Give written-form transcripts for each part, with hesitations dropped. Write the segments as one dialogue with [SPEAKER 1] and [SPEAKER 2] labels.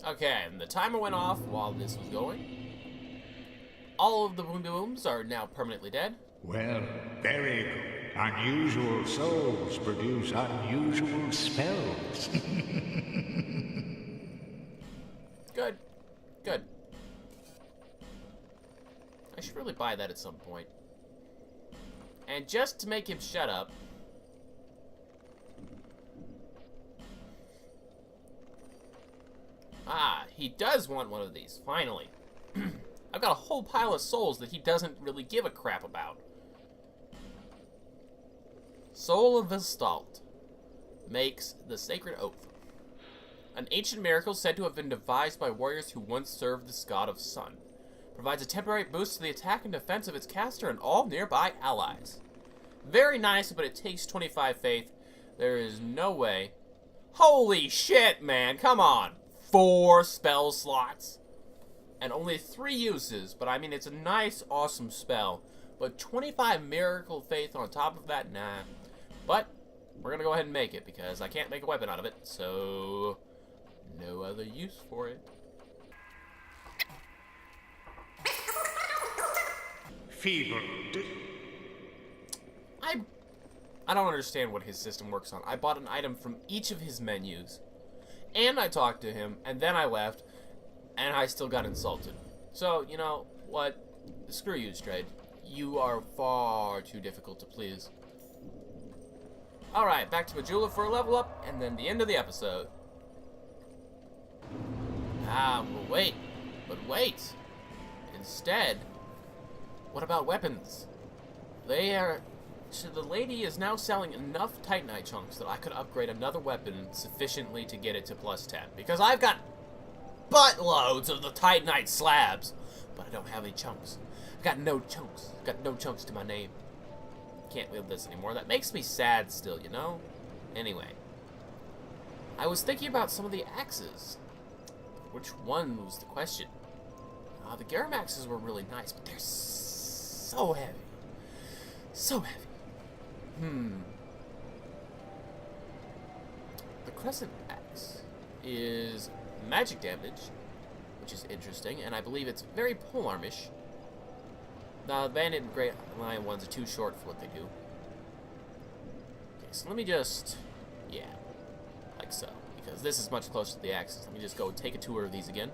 [SPEAKER 1] Okay, and the timer went off while this was going. All of the boom booms are now permanently dead.
[SPEAKER 2] Well, very good. Unusual souls produce unusual spells.
[SPEAKER 1] Good. Good. I should really buy that at some point. And just to make him shut up... Ah, he does want one of these, finally. I've got a whole pile of souls that he doesn't really give a crap about. Soul of Vestalt makes the Sacred Oath. An ancient miracle said to have been devised by warriors who once served the god of sun. Provides a temporary boost to the attack and defense of its caster and all nearby allies. Very nice, but it takes 25 faith. There is no way. Holy shit, man, come on. 4 spell slots. And only 3 uses, but I mean, it's a nice, awesome spell. But 25 miracle faith on top of that, nah. But we're gonna go ahead and make it, because I can't make a weapon out of it, so no other use for it.
[SPEAKER 2] Feeble.
[SPEAKER 1] I don't understand what his system works on. I bought an item from each of his menus, and I talked to him, and then I left, and I still got insulted. So, you know what? Screw you, Strayed. You are far too difficult to please. Alright, back to Majula for a level up, and then the end of the episode. Ah, well, wait. But wait. Instead, what about weapons? So the lady is now selling enough Titanite chunks that I could upgrade another weapon sufficiently to get it to +10. Because I've got buttloads of the Titanite slabs, but I don't have any chunks. I've got no chunks. I've got no chunks to my name. Can't wield this anymore. That makes me sad still, you know? Anyway. I was thinking about some of the axes. Which one was the question? The Garum axes were really nice, but they're so heavy. So heavy. The Crescent axe is magic damage, which is interesting, and I believe it's very polearmish. The Bandit and Great Lion ones are too short for what they do. Okay, so let me just... yeah, like so. Because this is much closer to the axes. Let me just go take a tour of these again.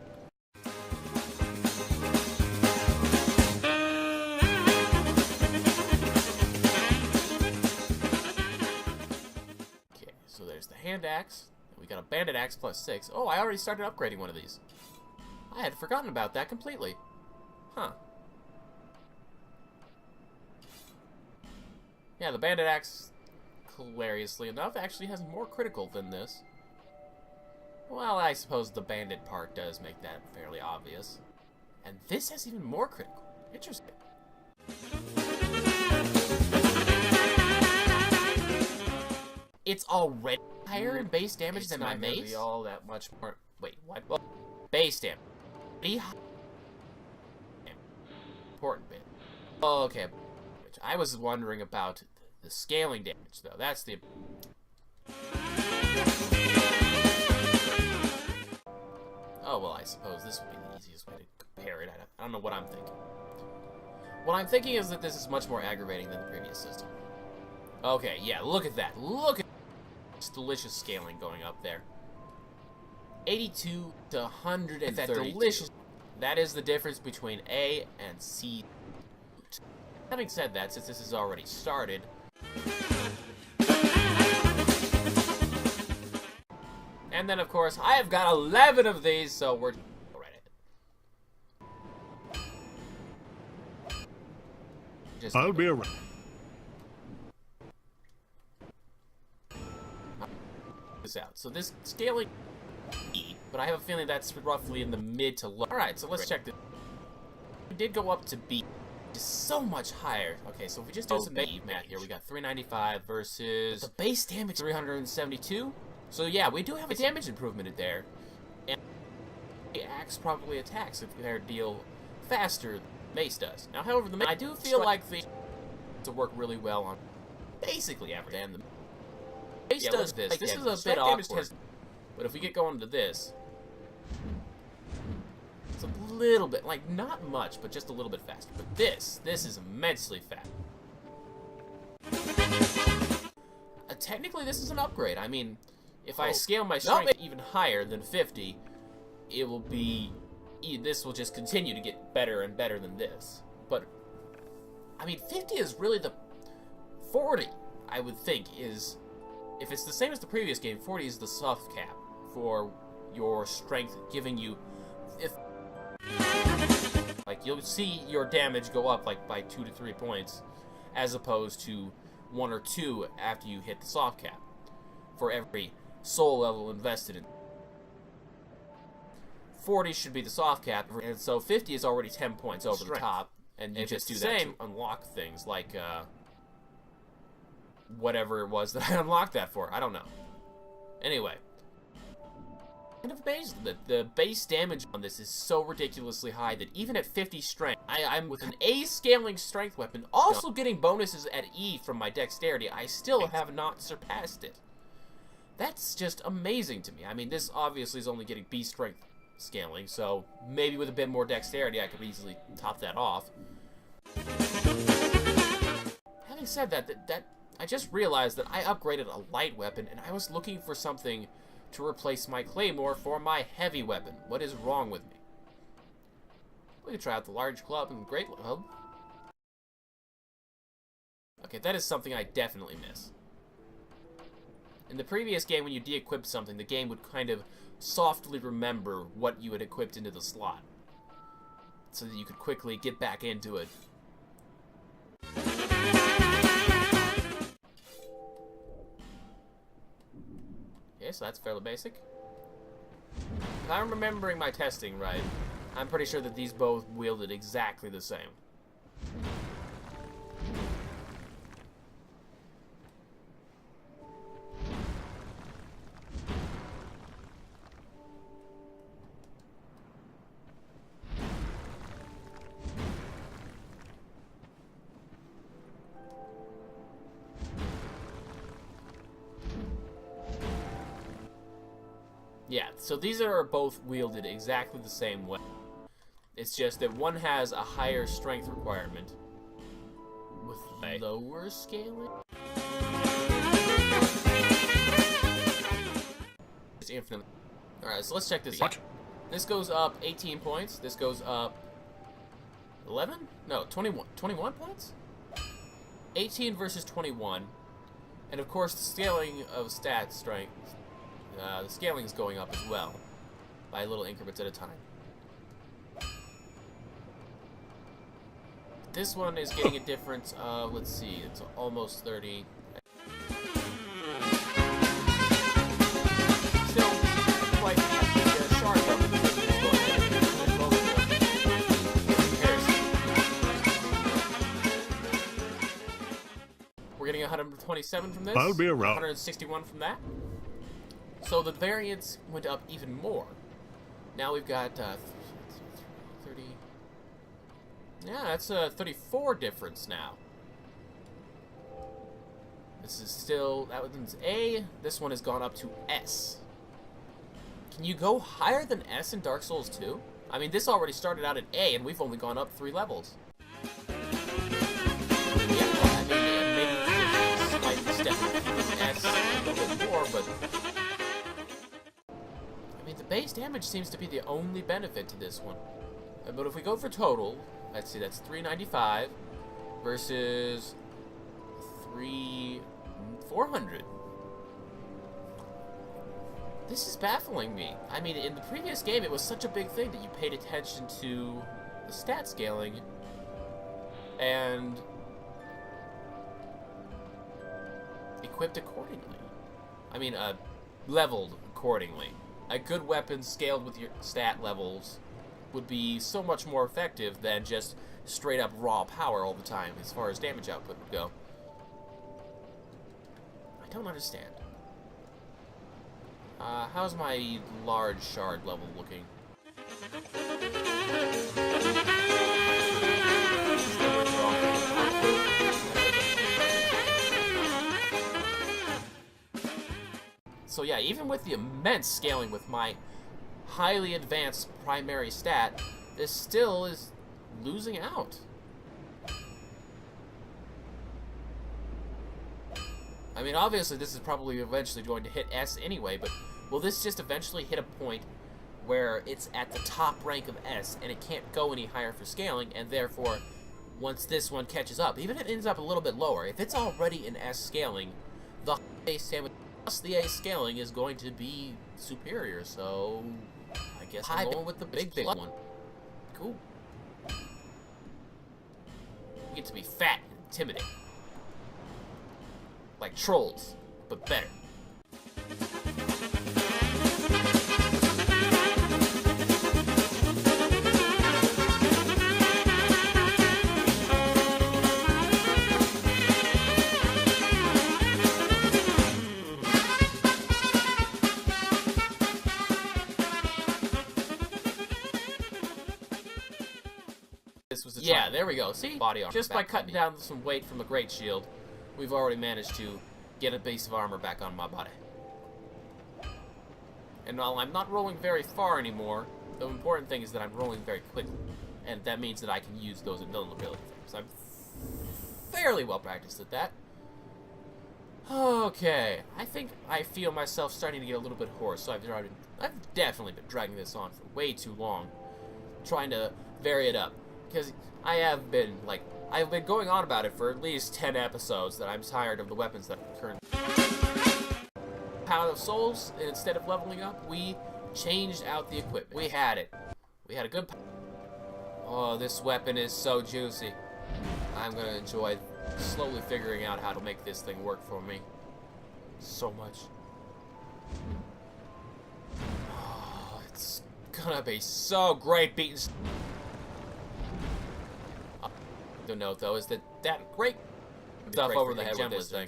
[SPEAKER 1] Okay, so there's the hand axe. We got a Bandit axe +6. Oh, I already started upgrading one of these. I had forgotten about that completely. Huh. Yeah, the Bandit axe, hilariously enough, actually has more critical than this. Well, I suppose the Bandit part does make that fairly obvious. And this has even more critical. Interesting. It's already higher in base damage than my mace? It's not gonna be all that much more... Wait, what? Well, base damage. Important bit. Oh, okay. I was wondering about the scaling damage, though. That's the... Oh, well, I suppose this would be the easiest way to compare it. I don't know what I'm thinking. What I'm thinking is that this is much more aggravating than the previous system. Okay, yeah, look at that. Look at this delicious scaling going up there. 82 to 132. That delicious... That is the difference between A and C. Having said that, since this has already started... And then, of course, I have got 11 of these, so we're... Just
[SPEAKER 2] I'll be around.
[SPEAKER 1] This out. So this scaling E, but I have a feeling that's roughly in the mid to low. Alright, so let's check this. We did go up to B. Just so much higher. Okay, so if we just do some base math here, we got 395 versus the base damage 372. So yeah, we do have a damage improvement in there. And the axe probably attacks if their deal faster than base does. Now, however, I do feel like the to work really well on basically everything. And the base does this. This is a bit awkward. But if we get going to this, It's a little bit, like, not much, but just a little bit faster. But this is immensely fast. Technically, this is an upgrade. I mean, if I scale my strength even higher than 50, it will be... This will just continue to get better and better than this. But, I mean, 50 is really the... 40, I would think, is... If it's the same as the previous game, 40 is the soft cap for your strength, giving you... Like, you'll see your damage go up, like, by 2 to 3 points, as opposed to 1 or 2 after you hit the soft cap, for every soul level invested in. 40 should be the soft cap, and so 50 is already 10 points over the top, and you just do that to unlock things, like, whatever it was that I unlocked that for. I don't know. Anyway. Kind of amazed that the base damage on this is so ridiculously high that even at 50 strength, I'm with an A scaling strength weapon, also getting bonuses at E from my dexterity, I still have not surpassed it. That's just amazing to me. I mean, this obviously is only getting B strength scaling, so maybe with a bit more dexterity I could easily top that off. Having said that, I just realized that I upgraded a light weapon, and I was looking for something to replace my claymore for my heavy weapon. What is wrong with me? We could try out the large club and great club. Okay, that is something I definitely miss. In the previous game, when you de-equipped something, the game would kind of softly remember what you had equipped into the slot, so that you could quickly get back into it. Okay, so that's fairly basic. If I'm remembering my testing right, I'm pretty sure that these both wielded exactly the same. Yeah, so these are both wielded exactly the same way. It's just that one has a higher strength requirement with lower scaling. It's infinite. Alright, so let's check this out. This goes up 18 points. This goes up 11? No, 21. 21 points? 18 versus 21. And of course, the scaling of stat strength, the scaling is going up as well, by little increments at a time. This one is getting a difference of, let's see, it's almost 30. Still quite sharp up. We're getting 127 from this.
[SPEAKER 2] I'll be around.
[SPEAKER 1] 161 from that. So the variance went up even more. Now we've got 30. Yeah, that's a 34 difference now. This is still, that one's A. This one has gone up to S. Can you go higher than S in Dark Souls 2? I mean, this already started out at A, and we've only gone up 3 levels. Yeah, well, I mean, maybe a slight step from S a little bit more, but... I mean, the base damage seems to be the only benefit to this one. But if we go for total, let's see, that's 395 versus 400. This is baffling me. I mean, in the previous game, it was such a big thing that you paid attention to the stat scaling and equipped accordingly. I mean, leveled accordingly. A good weapon scaled with your stat levels would be so much more effective than just straight up raw power all the time as far as damage output would go. I don't understand. How's my large shard level looking? So yeah, even with the immense scaling with my highly advanced primary stat, this still is losing out. I mean, obviously this is probably eventually going to hit S anyway, but will this just eventually hit a point where it's at the top rank of S and it can't go any higher for scaling, and therefore once this one catches up, even if it ends up a little bit lower, if it's already in S scaling, the A sandwich plus the A scaling is going to be superior, so I guess I'm going with the big one. Cool. You get to be fat and intimidating. Like trolls, but better. Yeah, there we go. See? Body armor. Just by cutting down some weight from a great shield, we've already managed to get a base of armor back on my body. And while I'm not rolling very far anymore, the important thing is that I'm rolling very quickly. And that means that I can use those invulnerability things. I'm fairly well practiced at that. Okay, I think I feel myself starting to get a little bit hoarse, so I've definitely been dragging this on for way too long, trying to vary it up. Because I've been going on about it for at least 10 episodes that I'm tired of the weapons that are currently. Power of Souls, instead of leveling up, we changed out the equipment. We had it. We had a good. Oh, this weapon is so juicy. I'm gonna enjoy slowly figuring out how to make this thing work for me. So much. Oh, it's gonna be so great beating. The note though is that great stuff over the head with this thing.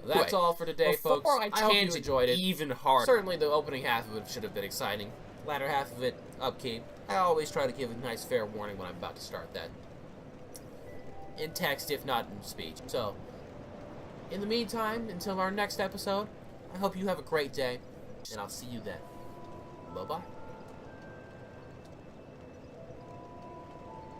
[SPEAKER 1] That's all for today, folks. I hope you enjoyed it. Even harder. Certainly the opening half of it should have been exciting. Latter half of it, upkeep. I always try to give a nice fair warning when I'm about to start that. In text, if not in speech. So, in the meantime, until our next episode, I hope you have a great day, and I'll see you then. Bye-bye.